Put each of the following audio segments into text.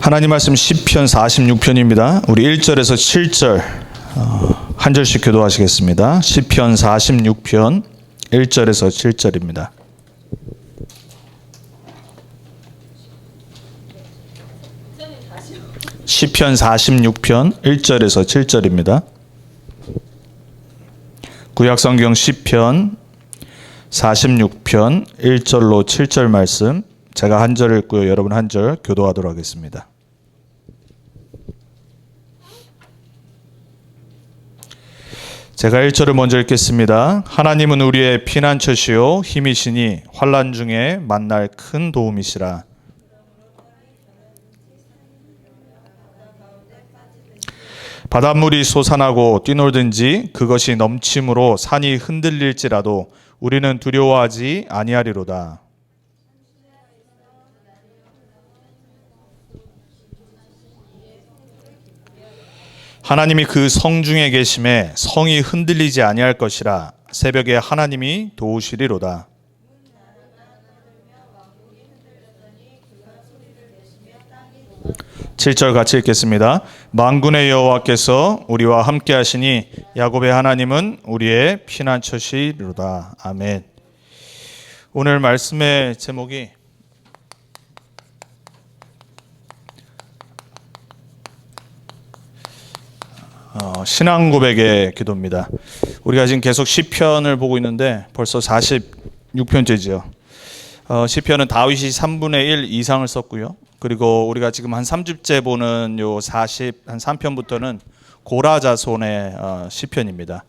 하나님 말씀 시편 46편입니다. 우리 1절에서 7절 한 절씩 교도하시겠습니다. 시편 46편 1절에서 7절입니다. 시편 46편 1절에서 7절입니다. 구약성경 시편 46편 1절로 7절 말씀, 제가 한 절 읽고요, 여러분 한 절 교도하도록 하겠습니다. 제가 1절을 먼저 읽겠습니다. 하나님은 우리의 피난처시요 힘이시니 환난 중에 만날 큰 도움이시라. 바닷물이 솟아나고 뛰놀든지 그것이 넘침으로 산이 흔들릴지라도 우리는 두려워하지 아니하리로다. 하나님이 그 성중에 계심에 성이 흔들리지 아니할 것이라. 새벽에 하나님이 도우시리로다. 7절 같이 읽겠습니다. 만군의 여호와께서 우리와 함께 하시니 야곱의 하나님은 우리의 피난처시리로다. 아멘. 오늘 말씀의 제목이 신앙 고백의 기도입니다. 우리가 지금 계속 시편을 보고 있는데 벌써 46편째죠. 시편은 다윗이 3분의 1 이상을 썼고요. 그리고 우리가 지금 한 3주째 보는 요 43편부터는 고라자손의 시편입니다.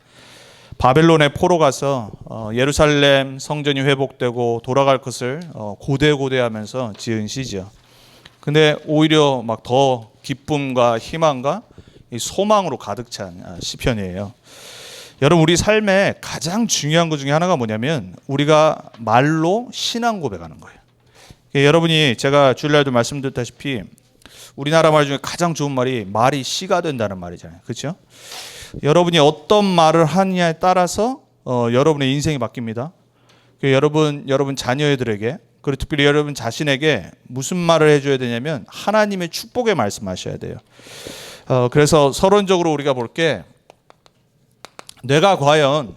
바벨론의 포로 가서 예루살렘 성전이 회복되고 돌아갈 것을 고대하면서 지은 시죠. 근데 오히려 막 더 기쁨과 희망과 소망으로 가득 찬 시편이에요. 여러분, 우리 삶에 가장 중요한 것 중에 하나가 뭐냐면 우리가 말로 신앙 고백하는 거예요. 여러분이 제가 주일날도 말씀드렸다시피 우리나라 말 중에 가장 좋은 말이 씨가 된다는 말이잖아요. 그렇죠? 여러분이 어떤 말을 하느냐에 따라서 여러분의 인생이 바뀝니다. 여러분 자녀들에게, 그리고 특별히 여러분 자신에게 무슨 말을 해줘야 되냐면 하나님의 축복의 말씀하셔야 돼요. 그래서 서론적으로 우리가 볼 게, 내가 과연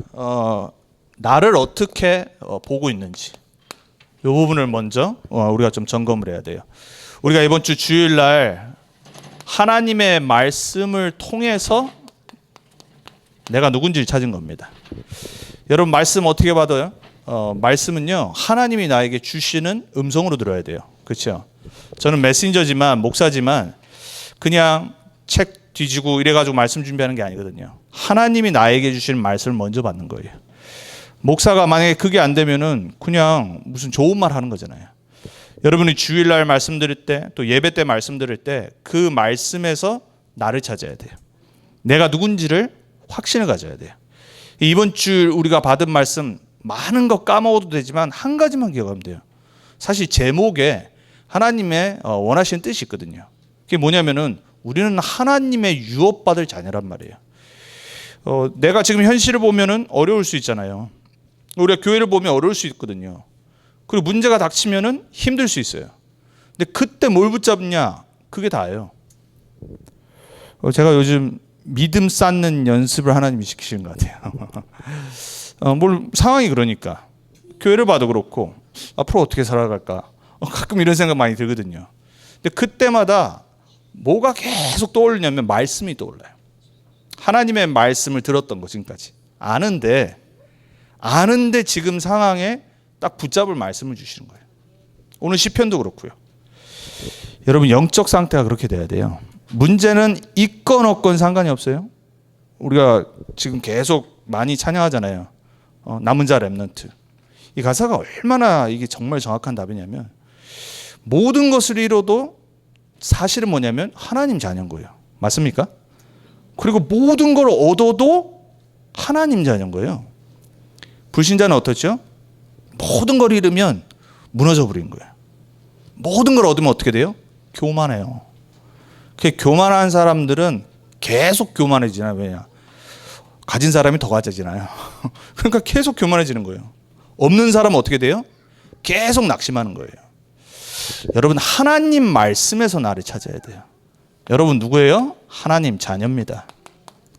나를 어떻게 보고 있는지 이 부분을 먼저 우리가 좀 점검을 해야 돼요. 우리가 이번 주 주일날 하나님의 말씀을 통해서 내가 누군지를 찾은 겁니다. 여러분, 말씀 어떻게 받아요? 말씀은요, 하나님이 나에게 주시는 음성으로 들어야 돼요. 그렇죠? 저는 메신저지만, 목사지만 그냥 책 뒤지고 이래가지고 말씀 준비하는 게 아니거든요. 하나님이 나에게 주시는 말씀을 먼저 받는 거예요. 목사가 만약에 그게 안 되면은 그냥 무슨 좋은 말 하는 거잖아요. 여러분이 주일날 말씀 드릴 때, 또 예배 때 말씀 드릴 때 그 말씀에서 나를 찾아야 돼요. 내가 누군지를 확신을 가져야 돼요. 이번 주 우리가 받은 말씀 많은 거 까먹어도 되지만 한 가지만 기억하면 돼요. 사실 제목에 하나님의 원하시는 뜻이 있거든요. 그게 뭐냐면은 우리는 하나님의 유업받을 자녀란 말이에요. 내가 지금 현실을 보면은 어려울 수 있잖아요. 우리가 교회를 보면 어려울 수 있거든요. 그리고 문제가 닥치면은 힘들 수 있어요. 근데 그때 뭘 붙잡냐? 그게 다예요. 제가 요즘 믿음 쌓는 연습을 하나님이 시키시는 것 같아요. 상황이 그러니까 교회를 봐도 그렇고 앞으로 어떻게 살아갈까? 가끔 이런 생각 많이 들거든요. 근데 그때마다 뭐가 계속 떠오르냐면 말씀이 떠올라요. 하나님의 말씀을 들었던 거 지금까지 아는데 지금 상황에 딱 붙잡을 말씀을 주시는 거예요. 오늘 시편도 그렇고요. 여러분, 영적 상태가 그렇게 돼야 돼요. 문제는 있건 없건 상관이 없어요. 우리가 지금 계속 많이 찬양하잖아요. 남은 자 렘넌트. 이 가사가 얼마나 이게 정말 정확한 답이냐면, 모든 것을 이뤄도 사실은 뭐냐면 하나님 자녀인 거예요. 맞습니까? 그리고 모든 걸 얻어도 하나님 자녀인 거예요. 불신자는 어떻죠? 모든 걸 잃으면 무너져 버리는 거예요. 모든 걸 얻으면 어떻게 돼요? 교만해요. 교만한 사람들은 계속 교만해지나요? 왜냐? 가진 사람이 더 가져지나요? 그러니까 계속 교만해지는 거예요. 없는 사람은 어떻게 돼요? 계속 낙심하는 거예요. 여러분, 하나님 말씀에서 나를 찾아야 돼요. 여러분 누구예요? 하나님 자녀입니다.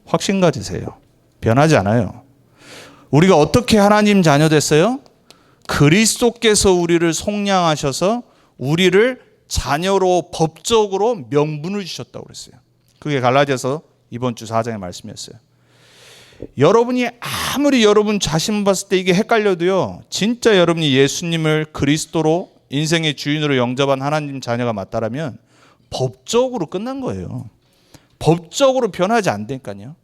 확신 가지세요. 변하지 않아요. 우리가 어떻게 하나님 자녀 됐어요? 그리스도께서 우리를 속량하셔서 우리를 자녀로 법적으로 명분을 주셨다고 그랬어요. 그게 갈라디아서 이번 주 4장의 말씀이었어요. 여러분이 아무리 여러분 자신 봤을 때 이게 헷갈려도요, 진짜 여러분이 예수님을 그리스도로 인생의 주인으로 영접한 하나님 자녀가 맞다라면 법적으로 끝난 거예요. 법적으로 변하지 않다니까요.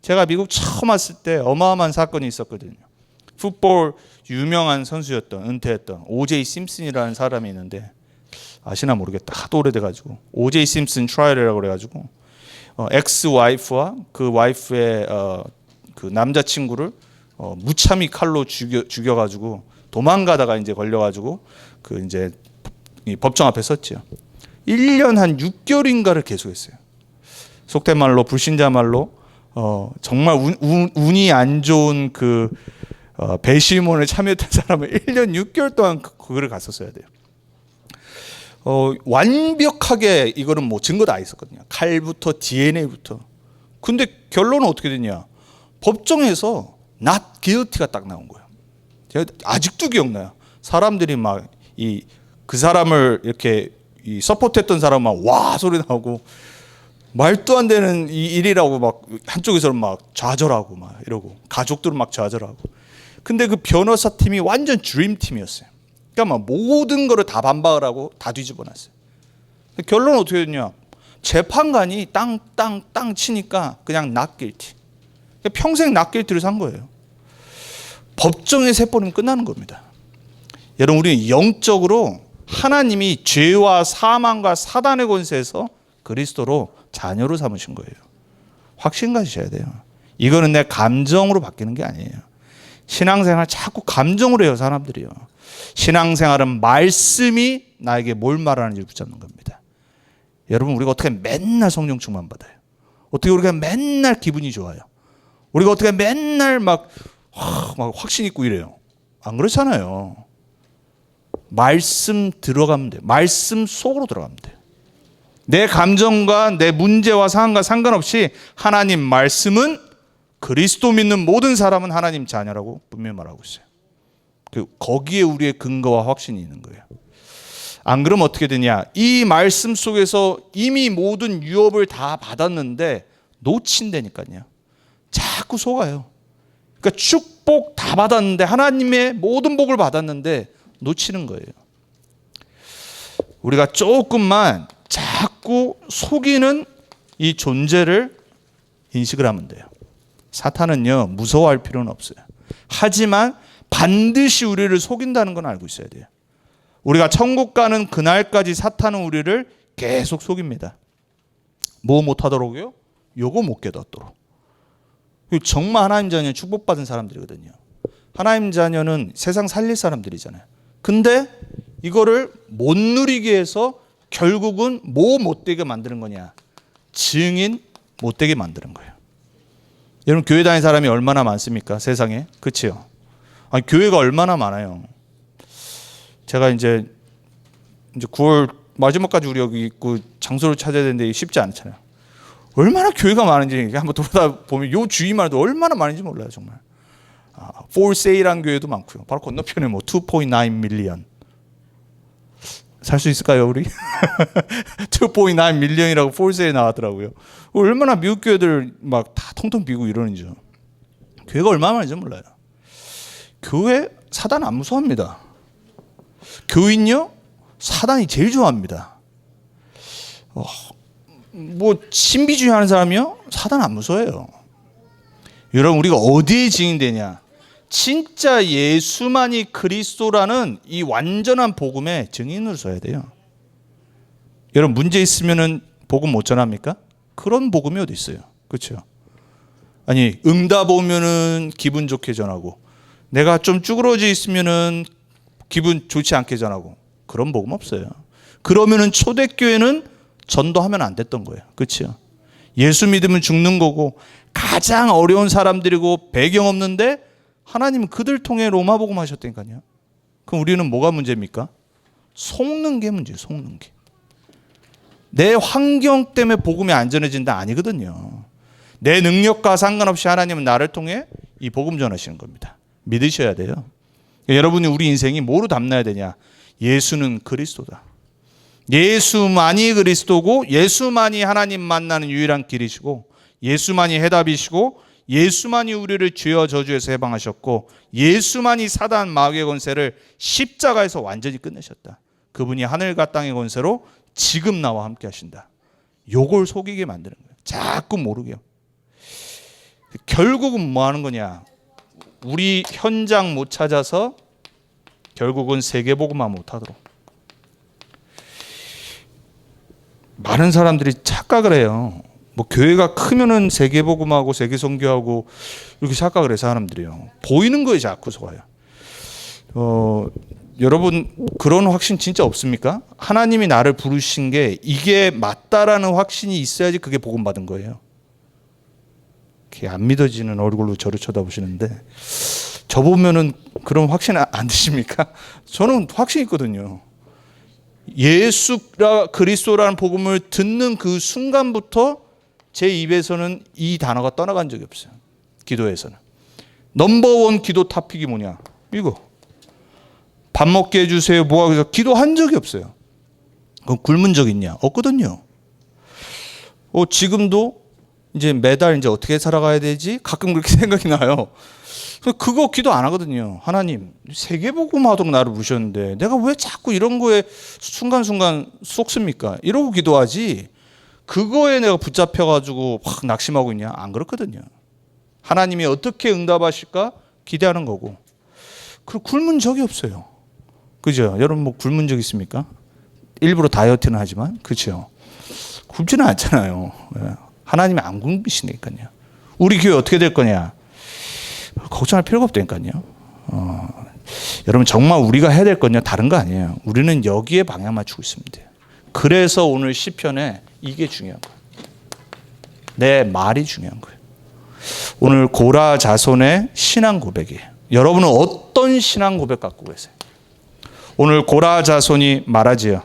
제가 미국 처음 왔을 때 어마어마한 사건이 있었거든요. 풋볼 유명한 선수였던, 은퇴했던 오제이 심슨이라는 사람이 있는데, 아시나 모르겠다. 하도 오래돼가지고 오제이 심슨 트라이얼이라고 그래가지고 엑스 와이프와 그 와이프의 그 남자친구를 무참히 칼로 죽여가지고 도망가다가 이제 걸려가지고 그 이제 법정 앞에 섰죠. 1년 한 6개월인가를 계속했어요. 속된 말로, 불신자 말로 정말 운이 안 좋은 그 배심원에 참여했던 사람은 1년 6개월 동안 그거를 갔었어야 돼요. 완벽하게 이거는 뭐 증거 다 있었거든요. 칼부터 DNA부터. 근데 결론은 어떻게 됐냐? 법정에서 not guilty가 딱 나온 거예요. 제가 아직도 기억나요. 사람들이 막 그 사람을 이렇게 서포트했던 사람만 와 소리 나오고, 말도 안 되는 이 일이라고 막 한쪽에서는 막 좌절하고 막 이러고, 가족들은 막 좌절하고. 근데 그 변호사 팀이 완전 드림 팀이었어요. 그러니까 막 모든 거를 다 반박을 하고 다 뒤집어 놨어요. 결론은 어떻게 됐냐? 재판관이 땅 치니까 그냥 not guilty. 평생 not guilty를 산 거예요. 법정에 세버리면 끝나는 겁니다. 여러분, 우리는 영적으로 하나님이 죄와 사망과 사단의 권세에서 그리스도로 자녀로 삼으신 거예요. 확신 가지셔야 돼요. 이거는 내 감정으로 바뀌는 게 아니에요. 신앙생활 자꾸 감정으로 해요, 사람들이요. 신앙생활은 말씀이 나에게 뭘 말하는지 붙잡는 겁니다. 여러분, 우리가 어떻게 맨날 성령 충만 받아요? 어떻게 우리가 맨날 기분이 좋아요? 우리가 어떻게 맨날 막 확신 있고 이래요? 안 그렇잖아요. 말씀 들어가면 돼요. 말씀 속으로 들어가면 돼요. 내 감정과 내 문제와 상황과 상관없이 하나님 말씀은, 그리스도 믿는 모든 사람은 하나님 자녀라고 분명히 말하고 있어요. 거기에 우리의 근거와 확신이 있는 거예요. 안 그러면 어떻게 되냐? 이 말씀 속에서 이미 모든 유업을 다 받았는데 놓친다니까요. 자꾸 속아요. 그러니까 축복 다 받았는데, 하나님의 모든 복을 받았는데 놓치는 거예요. 우리가 조금만 자꾸 속이는 이 존재를 인식을 하면 돼요. 사탄은요, 무서워할 필요는 없어요. 하지만 반드시 우리를 속인다는 건 알고 있어야 돼요. 우리가 천국 가는 그날까지 사탄은 우리를 계속 속입니다. 뭐 못하도록요? 요거 못 깨닫도록. 정말 하나님 자녀는 축복받은 사람들이거든요. 하나님 자녀는 세상 살릴 사람들이잖아요. 근데 이거를 못 누리게 해서 결국은 뭐 못되게 만드는 거냐? 증인 못되게 만드는 거예요. 여러분, 교회 다니는 사람이 얼마나 많습니까? 세상에. 그렇죠? 아니, 교회가 얼마나 많아요. 제가 이제 9월 마지막까지 우리 여기 있고 장소를 찾아야 되는데 쉽지 않잖아요. 얼마나 교회가 많은지 한번 돌아다 보면 요 주위만 해도 얼마나 많은지 몰라요, 정말. For sale한 교회도 많고요. 바로 건너편에 뭐 2.9 밀리언. 살 수 있을까요, 우리? 2.9 밀리언이라고 for sale 나왔더라고요. 얼마나 미국 교회들 막 다 통통 비고 이러는지. 교회가 얼마나 많은지 몰라요. 교회 사단 안 무서워합니다. 교인요, 사단이 제일 좋아합니다. 뭐 신비주의 하는 사람이요, 사단 안 무서워해요. 여러분, 우리가 어디에 증인되냐? 진짜 예수만이 그리스도라는 이 완전한 복음의 증인으로 서야 돼요. 여러분, 문제 있으면은 복음 못 전합니까? 그런 복음이 어디 있어요? 그렇죠? 아니, 응답 오면은 기분 좋게 전하고, 내가 좀 쭈그러져 있으면은 기분 좋지 않게 전하고, 그런 복음 없어요. 그러면은 초대교회는 전도하면 안 됐던 거예요. 그렇죠? 예수 믿으면 죽는 거고, 가장 어려운 사람들이고 배경 없는데 하나님은 그들 통해 로마 복음 하셨다니까요. 그럼 우리는 뭐가 문제입니까? 속는 게 문제예요. 속는 게. 내 환경 때문에 복음이 안 전해진다 아니거든요. 내 능력과 상관없이 하나님은 나를 통해 이 복음 전하시는 겁니다. 믿으셔야 돼요. 여러분이 우리 인생이 뭐로 담나야 되냐? 예수는 그리스도다. 예수만이 그리스도고 예수만이 하나님 만나는 유일한 길이시고 예수만이 해답이시고 예수만이 우리를 죄와 저주에서 해방하셨고 예수만이 사단 마귀의 권세를 십자가에서 완전히 끝내셨다. 그분이 하늘과 땅의 권세로 지금 나와 함께 하신다. 요걸 속이게 만드는 거예요. 자꾸 모르게요. 결국은 뭐 하는 거냐? 우리 현장 못 찾아서 결국은 세계복음만 못하도록. 많은 사람들이 착각을 해요. 뭐 교회가 크면은 세계복음하고 세계선교하고 이렇게 착각을 해서 사람들이요. 보이는 거에 자꾸 속아요. 여러분 그런 확신 진짜 없습니까? 하나님이 나를 부르신 게 이게 맞다라는 확신이 있어야지 그게 복음 받은 거예요. 그게 안 믿어지는 얼굴로 저를 쳐다보시는데 저 보면은 그런 확신 안 드십니까? 저는 확신 있거든요. 예수라 그리스도라는 복음을 듣는 그 순간부터 제 입에서는 이 단어가 떠나간 적이 없어요. 기도에서는. 넘버원 기도 탑픽이 뭐냐? 이거. 밥 먹게 해주세요. 뭐하고 해서 기도한 적이 없어요. 그럼 굶은 적 있냐? 없거든요. 지금도 이제 매달 이제 어떻게 살아가야 되지? 가끔 그렇게 생각이 나요. 그거 기도 안 하거든요. 하나님, 세계복음 하도록 나를 부르셨는데 내가 왜 자꾸 이런 거에 순간순간 속습니까? 이러고 기도하지. 그거에 내가 붙잡혀가지고 확 낙심하고 있냐? 안 그렇거든요. 하나님이 어떻게 응답하실까? 기대하는 거고. 그리고 굶은 적이 없어요. 그죠? 여러분 뭐 굶은 적 있습니까? 일부러 다이어트는 하지만 그렇죠. 굶지는 않잖아요. 하나님이 안 굶으시니까요. 우리 교회 어떻게 될 거냐? 걱정할 필요가 없다니까요. 여러분 정말 우리가 해야 될 건요 다른 거 아니에요. 우리는 여기에 방향 맞추고 있습니다. 그래서 오늘 시편에 이게 중요한 거예요. 내 말이 중요한 거예요. 오늘 고라 자손의 신앙 고백이에요. 여러분은 어떤 신앙 고백 갖고 계세요? 오늘 고라 자손이 말하지요.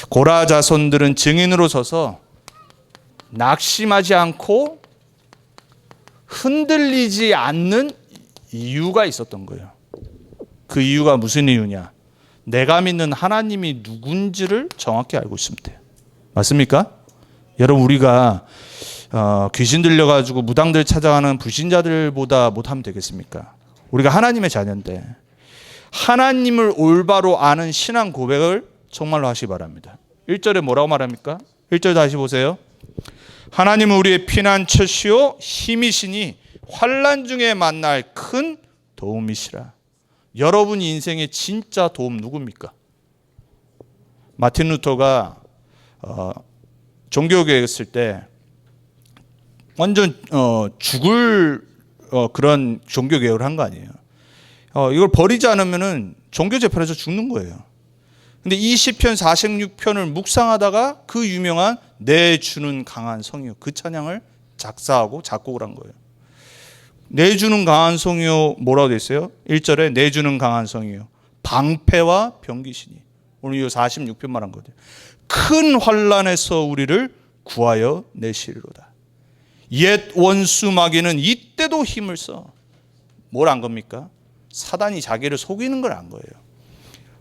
고라 자손들은 증인으로 서서 낙심하지 않고 흔들리지 않는 이유가 있었던 거예요. 그 이유가 무슨 이유냐? 내가 믿는 하나님이 누군지를 정확히 알고 있으면 돼요. 맞습니까? 여러분 우리가 귀신 들려가지고 무당들 찾아가는 불신자들보다 못하면 되겠습니까? 우리가 하나님의 자녀인데 하나님을 올바로 아는 신앙 고백을 정말로 하시기 바랍니다. 1절에 뭐라고 말합니까? 1절 다시 보세요. 하나님은 우리의 피난처시요 힘이시니 환난 중에 만날 큰 도움이시라. 여러분 인생의 진짜 도움 누굽니까? 마틴 루터가 종교개혁했을 때 완전 죽을 그런 종교개혁을 한 거 아니에요. 이걸 버리지 않으면은 종교재판에서 죽는 거예요. 근데 이 시편 46편을 묵상하다가 그 유명한 내 주는 강한 성이요 그 찬양을 작사하고 작곡을 한 거예요. 내 주는 강한 성이요 뭐라고 돼 있어요? 1절에 내 주는 강한 성이요 방패와 병기시니. 오늘 이 46편 말한 거죠. 큰 환난에서 우리를 구하여 내시리로다. 옛 원수 마귀는 이때도 힘을 써. 뭘 안 겁니까? 사단이 자기를 속이는 걸 안 거예요.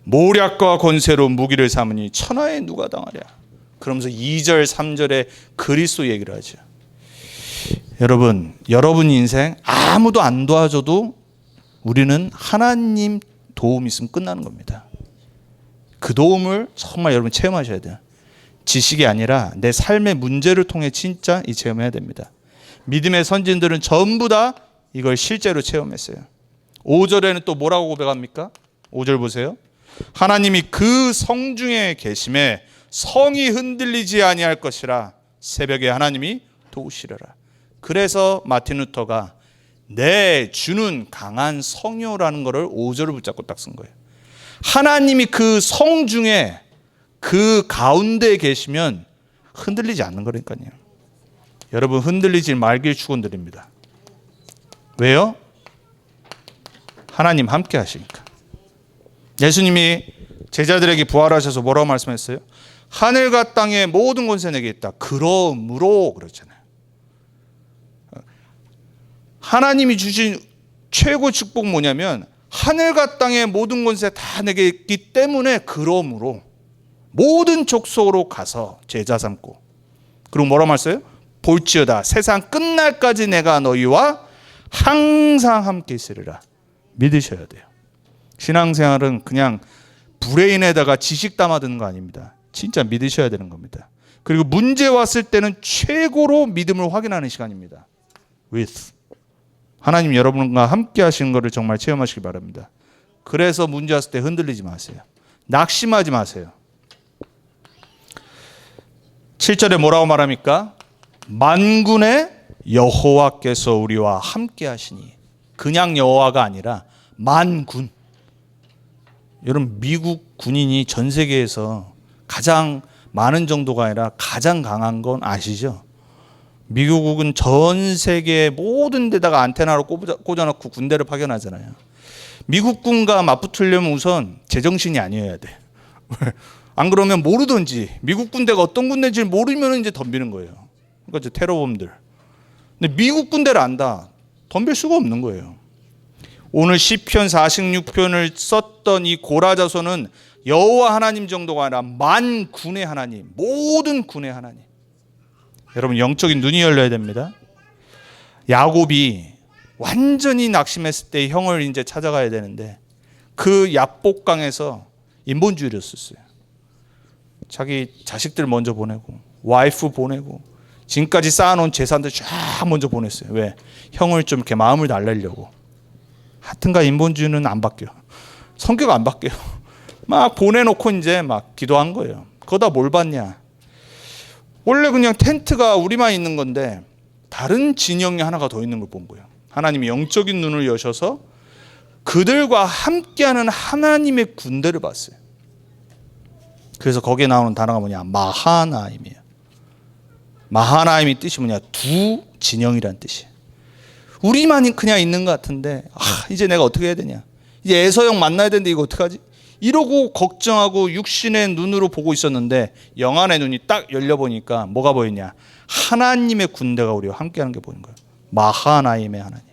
모략과 권세로 무기를 삼으니 천하에 누가 당하랴. 그러면서 2절 3절에 그리스도 얘기를 하죠. 여러분 인생 아무도 안 도와줘도 우리는 하나님 도움 있으면 끝나는 겁니다. 그 도움을 정말 여러분 체험하셔야 돼요. 지식이 아니라 내 삶의 문제를 통해 진짜 이 체험해야 됩니다. 믿음의 선진들은 전부 다 이걸 실제로 체험했어요. 5절에는 또 뭐라고 고백합니까? 5절 보세요. 하나님이 그 성중에 계심에 성이 흔들리지 아니할 것이라 새벽에 하나님이 도우시려라. 그래서 마틴 루터가 내 주는 강한 성이요라는 것을 5절을 붙잡고 딱 쓴 거예요. 하나님이 그 성중에 그 가운데에 계시면 흔들리지 않는 거니까요. 여러분 흔들리지 말길 축원드립니다. 왜요? 하나님 함께 하시니까. 예수님이 제자들에게 부활하셔서 뭐라고 말씀했어요? 하늘과 땅의 모든 권세 내게 있다. 그러므로 그렇잖아요. 하나님이 주신 최고 축복 뭐냐면 하늘과 땅의 모든 권세 다 내게 있기 때문에 그러므로 모든 족속으로 가서 제자 삼고, 그리고 뭐라고 말했어요? 볼지어다 세상 끝날까지 내가 너희와 항상 함께 있으리라. 믿으셔야 돼요. 신앙생활은 그냥 브레인에다가 지식 담아두는 거 아닙니다. 진짜 믿으셔야 되는 겁니다. 그리고 문제 왔을 때는 최고로 믿음을 확인하는 시간입니다. with 하나님 여러분과 함께 하시는 것을 정말 체험하시기 바랍니다. 그래서 문제 왔을 때 흔들리지 마세요. 낙심하지 마세요. 7절에 뭐라고 말합니까? 만군의 여호와께서 우리와 함께 하시니. 그냥 여호와가 아니라 만군. 여러분, 미국 군인이 전 세계에서 가장 많은 정도가 아니라 가장 강한 건 아시죠? 미국은 전 세계 모든 데다가 안테나로 꽂아놓고 군대를 파견하잖아요. 미국 군과 맞붙으려면 우선 제정신이 아니어야 돼. 안 그러면 모르든지 미국 군대가 어떤 군대인지 모르면 이제 덤비는 거예요. 그러니까 이제 테러범들. 근데 미국 군대를 안다. 덤빌 수가 없는 거예요. 오늘 시편 46편을 썼던 이 고라자손은 여호와 하나님 정도가 아니라 만군의 하나님, 모든 군의 하나님. 여러분, 영적인 눈이 열려야 됩니다. 야곱이 완전히 낙심했을 때 형을 이제 찾아가야 되는데 그 야복강에서 인본주의를 썼어요. 자기 자식들 먼저 보내고 와이프 보내고 지금까지 쌓아놓은 재산들 쫙 먼저 보냈어요. 왜? 형을 좀 이렇게 마음을 달래려고. 하여튼가 인본주의는 안 바뀌어. 성격 안 바뀌어요. 막 보내놓고 이제 막 기도한 거예요. 그거다 뭘 받냐? 원래 그냥 텐트가 우리만 있는 건데 다른 진영이 하나가 더 있는 걸 본 거예요. 하나님이 영적인 눈을 여셔서 그들과 함께하는 하나님의 군대를 봤어요. 그래서 거기에 나오는 단어가 뭐냐? 마하나임이에요. 마하나임이 뜻이 뭐냐? 두 진영이란 뜻이에요. 우리만 그냥 있는 것 같은데 이제 내가 어떻게 해야 되냐? 이제 에서형 만나야 되는데 이거 어떡하지? 이러고 걱정하고 육신의 눈으로 보고 있었는데 영안의 눈이 딱 열려보니까 뭐가 보이냐? 하나님의 군대가 우리와 함께하는 게 보이는 거예요. 마하나임의 하나님.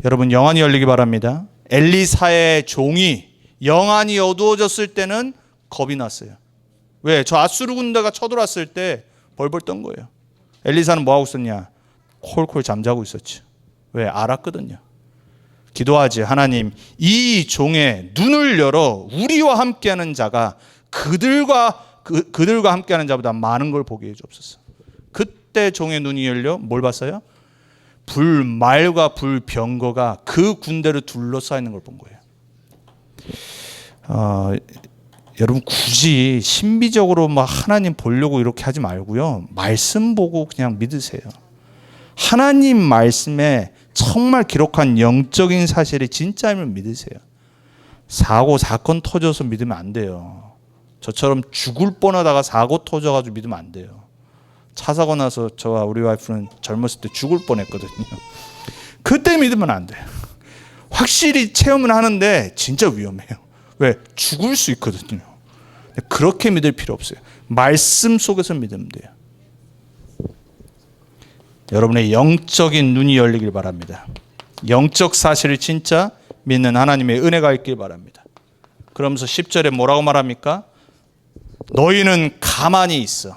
여러분, 영안이 열리기 바랍니다. 엘리사의 종이 영안이 어두워졌을 때는 겁이 났어요. 왜? 저 아수르 군대가 쳐들어왔을 때 벌벌 떤 거예요. 엘리사는 뭐하고 있었냐? 콜콜 잠자고 있었죠. 왜? 알았거든요. 기도하지. 하나님, 이 종의 눈을 열어 우리와 함께하는 자가 그들과 함께하는 자보다 많은 걸 보게 해주옵소서. 그때 종의 눈이 열려 뭘 봤어요? 불말과 불병거가 그 군대를 둘러싸 있는 걸 본 거예요. 여러분, 굳이 신비적으로 막 하나님 보려고 이렇게 하지 말고요. 말씀 보고 그냥 믿으세요. 하나님 말씀에 정말 기록한 영적인 사실이 진짜임을 믿으세요. 사고 사건 터져서 믿으면 안 돼요. 저처럼 죽을 뻔하다가 사고 터져가지고 믿으면 안 돼요. 차 사고 나서 저와 우리 와이프는 젊었을 때 죽을 뻔했거든요. 그때 믿으면 안 돼요. 확실히 체험은 하는데 진짜 위험해요. 왜? 죽을 수 있거든요. 그렇게 믿을 필요 없어요. 말씀 속에서 믿으면 돼요. 여러분의 영적인 눈이 열리길 바랍니다. 영적 사실을 진짜 믿는 하나님의 은혜가 있길 바랍니다. 그러면서 10절에 뭐라고 말합니까? 너희는 가만히 있어.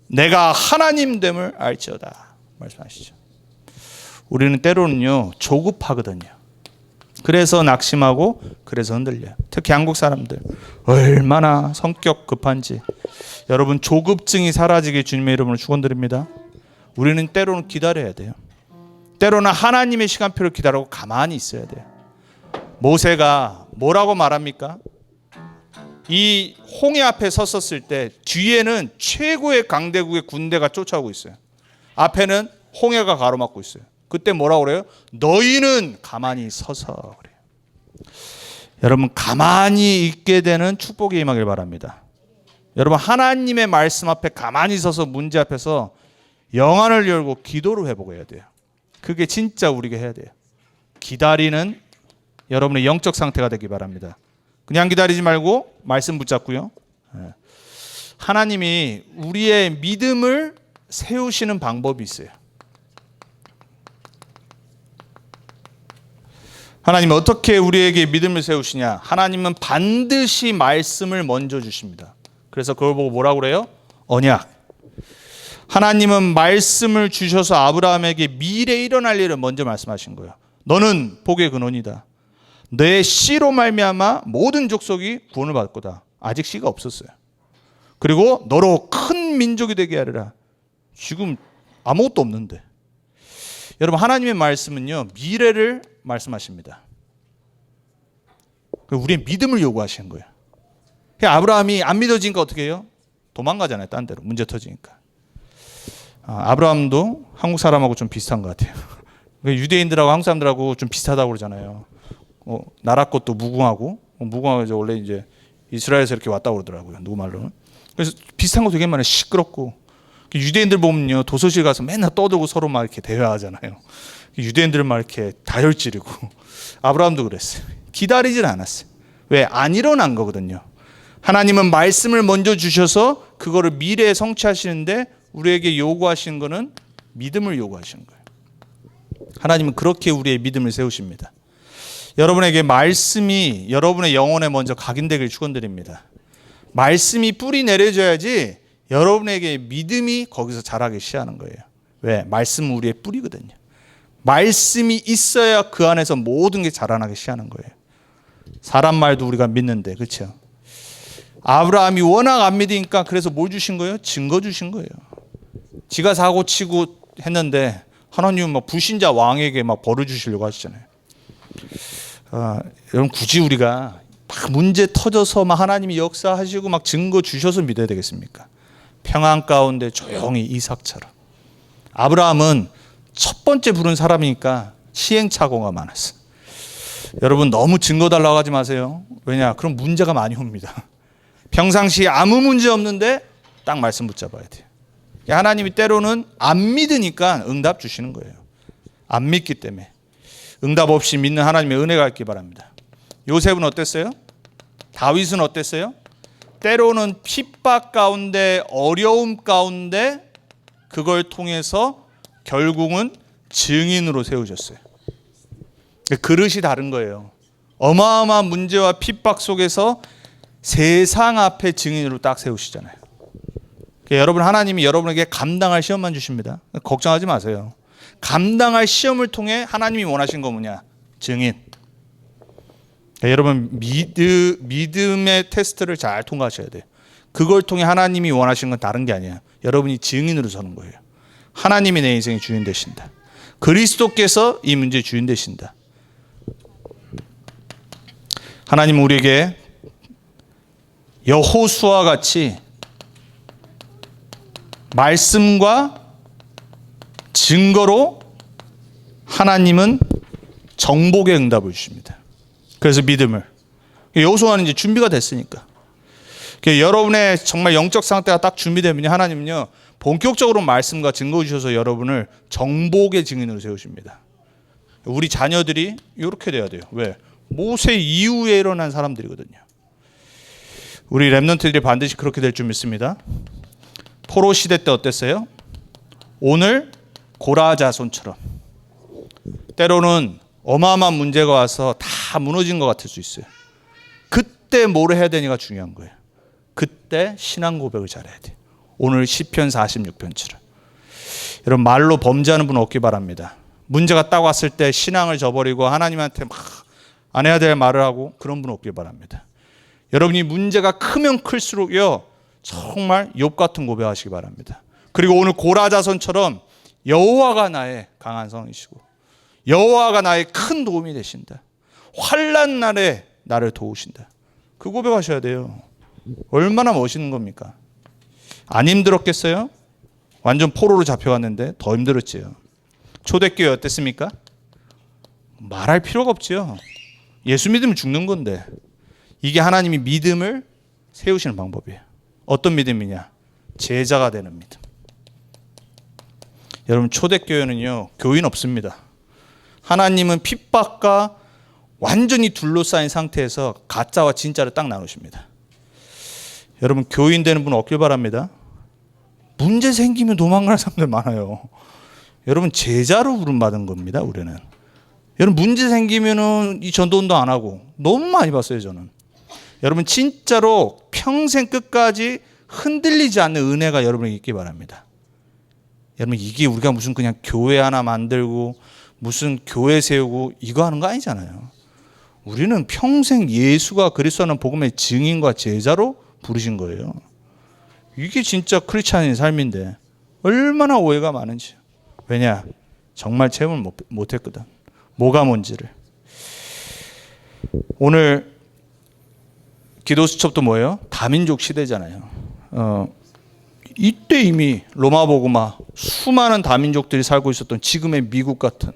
내가 하나님됨을 알지어다. 말씀하시죠. 우리는 때로는요, 조급하거든요. 그래서 낙심하고 그래서 흔들려요. 특히 한국 사람들 얼마나 성격 급한지. 여러분, 조급증이 사라지게 주님의 이름으로 축원드립니다. 우리는 때로는 기다려야 돼요. 때로는 하나님의 시간표를 기다리고 가만히 있어야 돼요. 모세가 뭐라고 말합니까? 이 홍해 앞에 섰었을 때 뒤에는 최고의 강대국의 군대가 쫓아오고 있어요. 앞에는 홍해가 가로막고 있어요. 그때 뭐라고 그래요? 너희는 가만히 서서 그래요. 여러분, 가만히 있게 되는 축복이 임하길 바랍니다. 여러분, 하나님의 말씀 앞에 가만히 서서 문제 앞에서 영안을 열고 기도를 회복해야 돼요. 그게 진짜 우리가 해야 돼요. 기다리는 여러분의 영적 상태가 되기 바랍니다. 그냥 기다리지 말고 말씀 붙잡고요. 하나님이 우리의 믿음을 세우시는 방법이 있어요. 하나님은 어떻게 우리에게 믿음을 세우시냐? 하나님은 반드시 말씀을 먼저 주십니다. 그래서 그걸 보고 뭐라고 그래요? 언약. 하나님은 말씀을 주셔서 아브라함에게 미래에 일어날 일을 먼저 말씀하신 거예요. 너는 복의 근원이다. 내 씨로 말미암아 모든 족속이 구원을 받을 거다. 아직 씨가 없었어요. 그리고 너로 큰 민족이 되게 하리라. 지금 아무것도 없는데. 여러분, 하나님의 말씀은요, 미래를 말씀하십니다. 우리의 믿음을 요구하시는 거예요. 아브라함이 안 믿어지니까 어떻게 해요? 도망가잖아요. 딴 데로. 문제 터지니까. 아브라함도 한국 사람하고 좀 비슷한 것 같아요. 유대인들하고 한국 사람들하고 좀 비슷하다고 그러잖아요. 나라 것도 무궁하고, 무궁하고 원래 이제 이스라엘에서 이렇게 왔다고 그러더라고요. 누구 말로는. 그래서 비슷한 거 되게 많아요. 시끄럽고. 유대인들 보면요, 도서실 가서 맨날 떠들고 서로 막 이렇게 대화하잖아요. 유대인들은 막 이렇게 다혈질이고. 아브라함도 그랬어요. 기다리질 않았어요. 왜? 안 일어난 거거든요. 하나님은 말씀을 먼저 주셔서 그거를 미래에 성취하시는데 우리에게 요구하시는 거는 믿음을 요구하시는 거예요. 하나님은 그렇게 우리의 믿음을 세우십니다. 여러분에게 말씀이 여러분의 영혼에 먼저 각인되길 축원드립니다. 말씀이 뿌리 내려져야지 여러분에게 믿음이 거기서 자라기 시작하는 거예요. 왜? 말씀은 우리의 뿌리거든요. 말씀이 있어야 그 안에서 모든 게 자라나기 시작하는 거예요. 사람 말도 우리가 믿는데, 그렇죠? 아브라함이 워낙 안 믿으니까 그래서 뭘 주신 거예요? 증거 주신 거예요. 지가 사고 치고 했는데 하나님은 막 불신자 왕에게 막 벌을 주시려고 하시잖아요. 여러분, 굳이 우리가 막 문제 터져서 막 하나님이 역사하시고 막 증거 주셔서 믿어야 되겠습니까? 평안 가운데 조용히 이삭처럼. 아브라함은 첫 번째 부른 사람이니까 시행착오가 많았어. 여러분, 너무 증거 달라고 하지 마세요. 왜냐? 그럼 문제가 많이 옵니다. 평상시에 아무 문제 없는데 딱 말씀 붙잡아야 돼요. 하나님이 때로는 안 믿으니까 응답 주시는 거예요. 안 믿기 때문에. 응답 없이 믿는 하나님의 은혜가 있기 바랍니다. 요셉은 어땠어요? 다윗은 어땠어요? 때로는 핍박 가운데, 어려움 가운데 그걸 통해서 결국은 증인으로 세우셨어요. 그릇이 다른 거예요. 어마어마한 문제와 핍박 속에서 세상 앞에 증인으로 딱 세우시잖아요. 여러분, 하나님이 여러분에게 감당할 시험만 주십니다. 걱정하지 마세요. 감당할 시험을 통해 하나님이 원하신 거 뭐냐? 증인. 여러분, 믿음의 테스트를 잘 통과하셔야 돼요. 그걸 통해 하나님이 원하시는 건 다른 게 아니에요. 여러분이 증인으로 서는 거예요. 하나님이 내 인생의 주인 되신다. 그리스도께서 이 문제의 주인 되신다. 하나님은 우리에게 여호수아와 같이 말씀과 증거로 하나님은 정복의 응답을 주십니다. 그래서 믿음을. 여호수아는 이제 준비가 됐으니까. 여러분의 정말 영적 상태가 딱 준비되면 하나님은요, 본격적으로 말씀과 증거 주셔서 여러분을 정복의 증인으로 세우십니다. 우리 자녀들이 이렇게 돼야 돼요. 왜? 모세 이후에 일어난 사람들이거든요. 우리 렘넌트들이 반드시 그렇게 될 줄 믿습니다. 포로 시대 때 어땠어요? 오늘 고라 자손처럼 때로는 어마어마한 문제가 와서 다 무너진 것 같을 수 있어요. 그때 뭘 해야 되냐가 중요한 거예요. 그때 신앙 고백을 잘해야 돼요. 오늘 시편 46편처럼. 여러분, 말로 범죄하는 분 없기 바랍니다. 문제가 딱 왔을 때 신앙을 저버리고 하나님한테 막 안 해야 될 말을 하고 그런 분 없길 바랍니다. 여러분이 문제가 크면 클수록요, 정말 욥 같은 고백하시기 바랍니다. 그리고 오늘 고라 자손처럼 여호와가 나의 강한 성이시고 여호와가 나의 큰 도움이 되신다. 환난 날에 나를 도우신다. 그 고백하셔야 돼요. 얼마나 멋있는 겁니까? 안 힘들었겠어요? 완전 포로로 잡혀갔는데 더 힘들었지요. 초대교회 어땠습니까? 말할 필요가 없지요. 예수 믿으면 죽는 건데. 이게 하나님이 믿음을 세우시는 방법이에요. 어떤 믿음이냐? 제자가 되는 믿음. 여러분, 초대교회는요, 교인 없습니다. 하나님은 핍박과 완전히 둘러싸인 상태에서 가짜와 진짜를 딱 나누십니다. 여러분 교인 되는 분 없길 바랍니다. 문제 생기면 도망가는 사람들 많아요. 여러분 제자로 부름받은 겁니다. 우리는. 여러분 문제 생기면은 이 전도운동 안 하고 너무 많이 봤어요 저는. 여러분 진짜로 평생 끝까지 흔들리지 않는 은혜가 여러분에게 있기 바랍니다. 여러분 이게 우리가 무슨 그냥 교회 하나 만들고 무슨 교회 세우고 이거 하는 거 아니잖아요. 우리는 평생 예수가 그리스도라는 복음의 증인과 제자로 부르신 거예요. 이게 진짜 크리스찬의 삶인데 얼마나 오해가 많은지. 왜냐? 정말 체험을 못했거든. 뭐가 뭔지를. 오늘 기도 수첩도 뭐예요? 다민족 시대잖아요. 이때 이미 로마복음화 수많은 다민족들이 살고 있었던 지금의 미국 같은,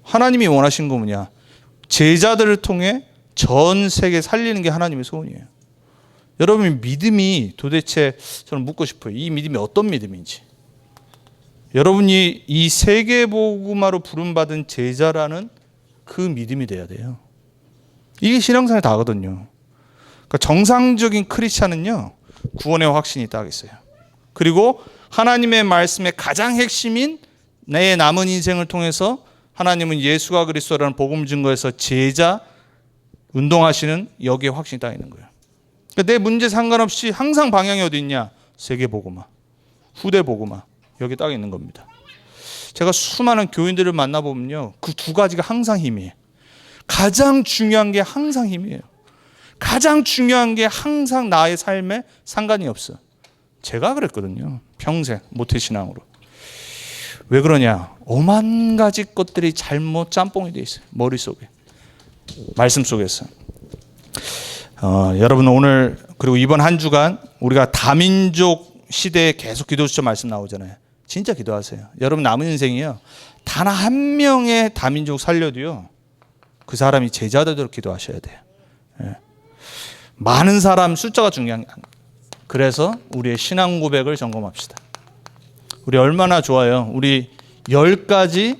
하나님이 원하신 거 뭐냐? 제자들을 통해 전 세계 살리는 게 하나님의 소원이에요. 여러분 믿음이 도대체 저는 묻고 싶어요. 이 믿음이 어떤 믿음인지. 여러분이 이 세계복음화로 부름받은 제자라는 그 믿음이 돼야 돼요. 이게 신앙생활 다거든요. 그러니까 정상적인 크리스찬은요, 구원의 확신이 딱 있어요. 그리고 하나님의 말씀의 가장 핵심인 내 남은 인생을 통해서 하나님은 예수가 그리스도라는 복음 증거에서 제자 운동하시는 여기에 확신이 딱 있는 거예요. 그러니까 내 문제 상관없이 항상 방향이 어디 있냐? 세계복음화, 후대복음화, 여기 딱 있는 겁니다. 제가 수많은 교인들을 만나보면요, 그 두 가지가 항상 힘이에요. 가장 중요한 게 항상 힘이에요. 가장 중요한 게 항상 나의 삶에 상관이 없어. 제가 그랬거든요. 평생 모태신앙으로. 왜 그러냐? 오만 가지 것들이 잘못 짬뽕이 돼 있어요. 머릿속에. 말씀 속에서. 여러분 오늘 그리고 이번 한 주간 우리가 다민족 시대에 계속 기도 수첩 말씀 나오잖아요. 진짜 기도하세요. 여러분 남은 인생이요, 단 한 명의 다민족 살려도요, 그 사람이 제자되도록 기도하셔야 돼요. 예. 많은 사람 숫자가 중요한 게 아니에요. 그래서 우리의 신앙 고백을 점검합시다. 우리 얼마나 좋아요. 우리 10가지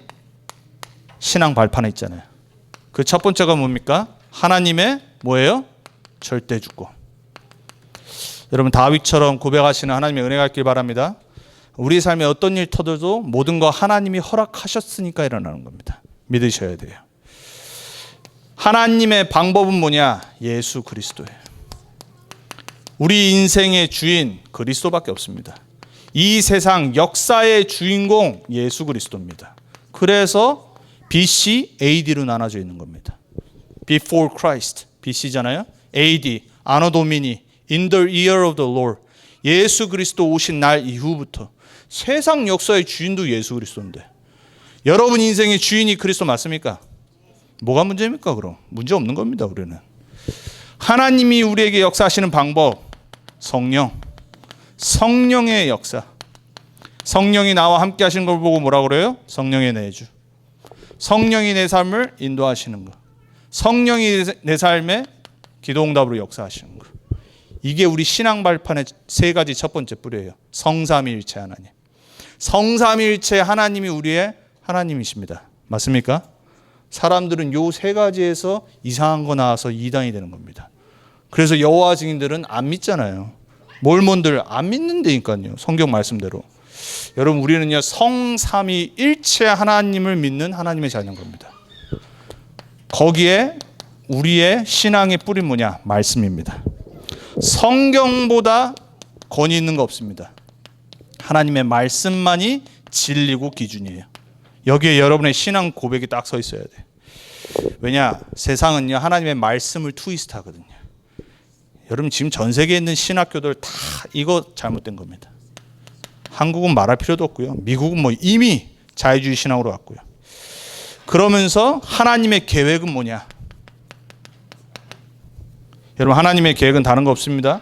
신앙 발판에 있잖아요. 그 첫 번째가 뭡니까? 하나님의 뭐예요? 절대 주권. 여러분 다윗처럼 고백하시는 하나님의 은혜가 있길 바랍니다. 우리 삶에 어떤 일 터져도 모든 거 하나님이 허락하셨으니까 일어나는 겁니다. 믿으셔야 돼요. 하나님의 방법은 뭐냐? 예수 그리스도예요. 우리 인생의 주인 그리스도밖에 없습니다. 이 세상 역사의 주인공 예수 그리스도입니다. 그래서 BC, AD로 나눠져 있는 겁니다. Before Christ, BC잖아요. AD, Anno Domini, In the year of the Lord. 예수 그리스도 오신 날 이후부터 세상 역사의 주인도 예수 그리스도인데, 여러분 인생의 주인이 그리스도 맞습니까? 뭐가 문제입니까? 그럼 문제 없는 겁니다. 우리는 하나님이 우리에게 역사하시는 방법, 성령의 역사. 성령이 나와 함께 하시는 걸 보고 뭐라 그래요? 성령의 내주. 성령이 내 삶을 인도하시는 거. 성령이 내 삶에 기도응답으로 역사하시는 거. 이게 우리 신앙 발판의 세 가지 첫 번째 뿌리예요. 성삼위일체 하나님. 성삼위일체 하나님이 우리의 하나님이십니다. 맞습니까? 사람들은 요 세 가지에서 이상한 거 나와서 이단이 되는 겁니다. 그래서 여호와 증인들은 안 믿잖아요. 몰몬들 안 믿는다니까요. 성경 말씀대로. 여러분 우리는요, 성삼위일체 하나님을 믿는 하나님의 자녀인 겁니다. 거기에 우리의 신앙의 뿌리는 뭐냐? 말씀입니다. 성경보다 권위 있는 거 없습니다. 하나님의 말씀만이 진리고 기준이에요. 여기에 여러분의 신앙 고백이 딱 서 있어야 돼. 왜냐? 세상은요, 하나님의 말씀을 트위스트 하거든요. 여러분 지금 전 세계에 있는 신학교들 다 이거 잘못된 겁니다. 한국은 말할 필요도 없고요. 미국은 뭐 이미 자유주의 신앙으로 왔고요. 그러면서 하나님의 계획은 뭐냐? 여러분 하나님의 계획은 다른 거 없습니다.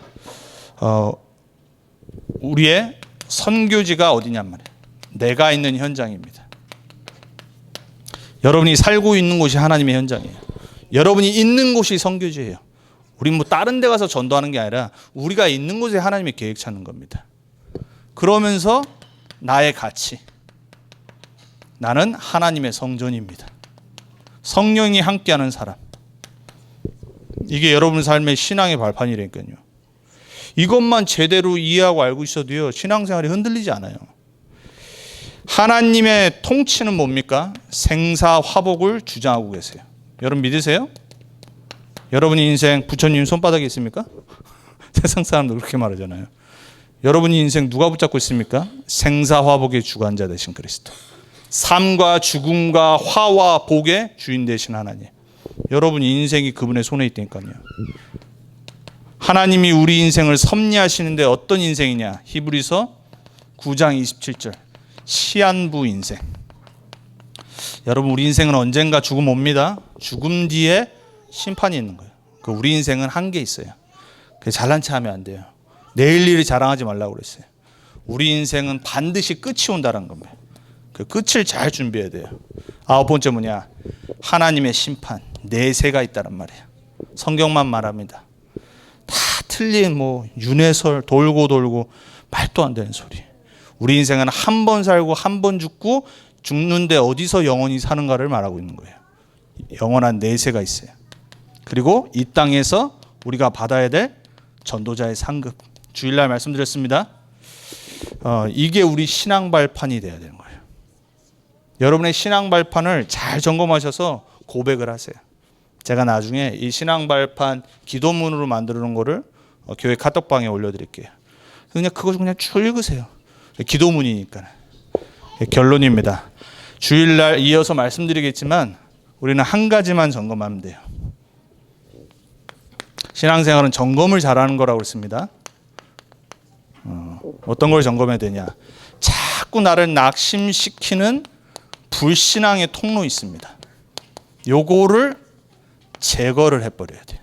우리의 선교지가 어디냔 말이에요. 내가 있는 현장입니다. 여러분이 살고 있는 곳이 하나님의 현장이에요. 여러분이 있는 곳이 선교지예요. 우리 뭐 다른 데 가서 전도하는 게 아니라 우리가 있는 곳에 하나님의 계획 찾는 겁니다. 그러면서 나의 가치, 나는 하나님의 성전입니다. 성령이 함께하는 사람. 이게 여러분 삶의 신앙의 발판이라니까요. 이것만 제대로 이해하고 알고 있어도요, 신앙생활이 흔들리지 않아요. 하나님의 통치는 뭡니까? 생사화복을 주장하고 계세요. 여러분 믿으세요? 여러분의 인생 부처님 손바닥에 있습니까? 세상 사람들 그렇게 말하잖아요. 여러분의 인생 누가 붙잡고 있습니까? 생사화복의 주관자 되신 그리스도. 삶과 죽음과 화와 복의 주인 되신 하나님. 여러분 인생이 그분의 손에 있다니까요. 하나님이 우리 인생을 섭리하시는데 어떤 인생이냐? 히브리서 9장 27절. 시한부 인생. 여러분 우리 인생은 언젠가 죽음 옵니다. 죽음 뒤에 심판이 있는 거예요. 우리 인생은 한계 있어요. 잘난 체 하면 안 돼요. 내일 일을 자랑하지 말라고 그랬어요. 우리 인생은 반드시 끝이 온다는 겁니다. 그 끝을 잘 준비해야 돼요. 9번째 뭐냐? 하나님의 심판, 내세가 있다는 말이에요. 성경만 말합니다. 다 틀린 윤회설 돌고 말도 안 되는 소리. 우리 인생은 한 번 살고 한 번 죽고 죽는데 어디서 영원히 사는가를 말하고 있는 거예요. 영원한 내세가 있어요. 그리고 이 땅에서 우리가 받아야 될 전도자의 상급. 주일날 말씀드렸습니다. 이게 우리 신앙 발판이 돼야 되는 거예요. 여러분의 신앙 발판을 잘 점검하셔서 고백을 하세요. 제가 나중에 이 신앙 발판 기도문으로 만들어 놓은 거를 교회 카톡방에 올려드릴게요. 그냥 쭉 읽으세요. 기도문이니까. 결론입니다. 주일날 이어서 말씀드리겠지만 우리는 한 가지만 점검하면 돼요. 신앙생활은 점검을 잘하는 거라고 했습니다. 어떤 걸 점검해야 되냐? 자꾸 나를 낙심시키는 불신앙의 통로 있습니다. 요거를 제거를 해버려야 돼요.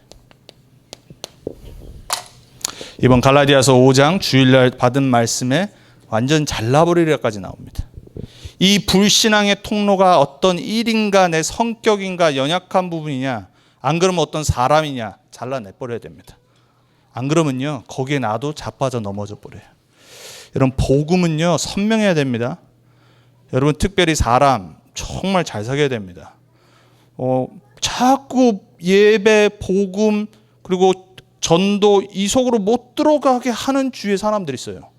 이번 갈라디아서 5장 주일날 받은 말씀에 완전 잘라버리려까지 나옵니다. 이 불신앙의 통로가 어떤 일인가 내 성격인가 연약한 부분이냐, 안 그러면 어떤 사람이냐 잘라내버려야 됩니다. 안 그러면요 거기에 나도 자빠져 넘어져 버려요. 여러분 복음은요 선명해야 됩니다. 여러분 특별히 사람 정말 잘 사귀어야 됩니다. 자꾸 예배, 복음 그리고 전도 이 속으로 못 들어가게 하는 주위에 사람들이 있어요.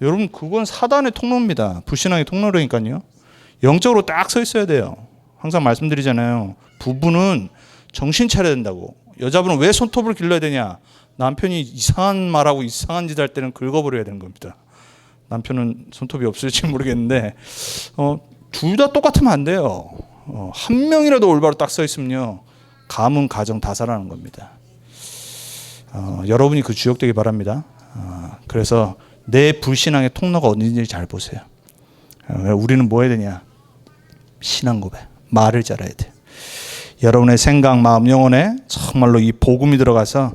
여러분 그건 사단의 통로입니다. 불신앙의 통로라니까요. 영적으로 딱 서 있어야 돼요. 항상 말씀드리잖아요. 부부는 정신 차려야 된다고. 여자분은 왜 손톱을 길러야 되냐? 남편이 이상한 말하고 이상한 짓 할 때는 긁어버려야 되는 겁니다. 남편은 손톱이 없을지 모르겠는데 둘 다 똑같으면 안 돼요. 한 명이라도 올바로 딱 서 있으면요 가문 가정 다 살아나는 겁니다. 여러분이 그 주역되기 바랍니다. 그래서 내 불신앙의 통로가 어딘지 잘 보세요. 우리는 뭐 해야 되냐? 신앙 고백, 말을 잘해야 돼요. 여러분의 생각, 마음, 영혼에 정말로 이 복음이 들어가서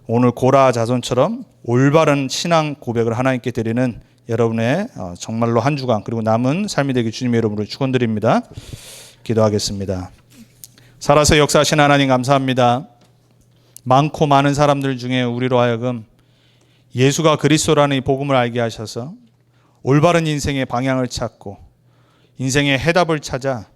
오늘 고라 자손처럼 올바른 신앙 고백을 하나님께 드리는 여러분의 정말로 한 주간 그리고 남은 삶이 되기 주님의 이름으로 축원드립니다. 기도하겠습니다. 살아서 역사하신 하나님 감사합니다. 많고 많은 사람들 중에 우리로 하여금 예수가 그리스도라는 이 복음을 알게 하셔서 올바른 인생의 방향을 찾고 인생의 해답을 찾아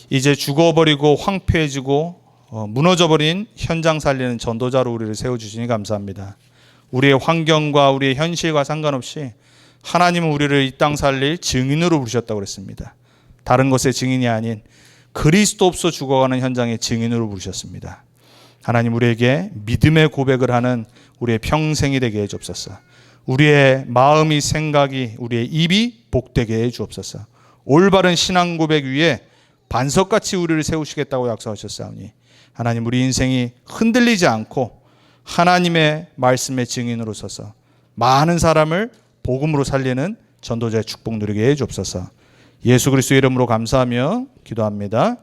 이제 죽어버리고 황폐해지고 무너져버린 현장 살리는 전도자로 우리를 세워주시니 감사합니다. 우리의 환경과 우리의 현실과 상관없이 하나님은 우리를 이 땅 살릴 증인으로 부르셨다고 그랬습니다. 다른 것의 증인이 아닌 그리스도 없어 죽어가는 현장의 증인으로 부르셨습니다. 하나님 우리에게 믿음의 고백을 하는 우리의 평생이 되게 해 주옵소서. 우리의 마음이 생각이 우리의 입이 복되게 해 주옵소서. 올바른 신앙 고백 위에 반석같이 우리를 세우시겠다고 약속하셨사오니 하나님 우리 인생이 흔들리지 않고 하나님의 말씀의 증인으로 서서 많은 사람을 복음으로 살리는 전도자의 축복 누리게 해 주옵소서. 예수 그리스도 이름으로 감사하며 기도합니다.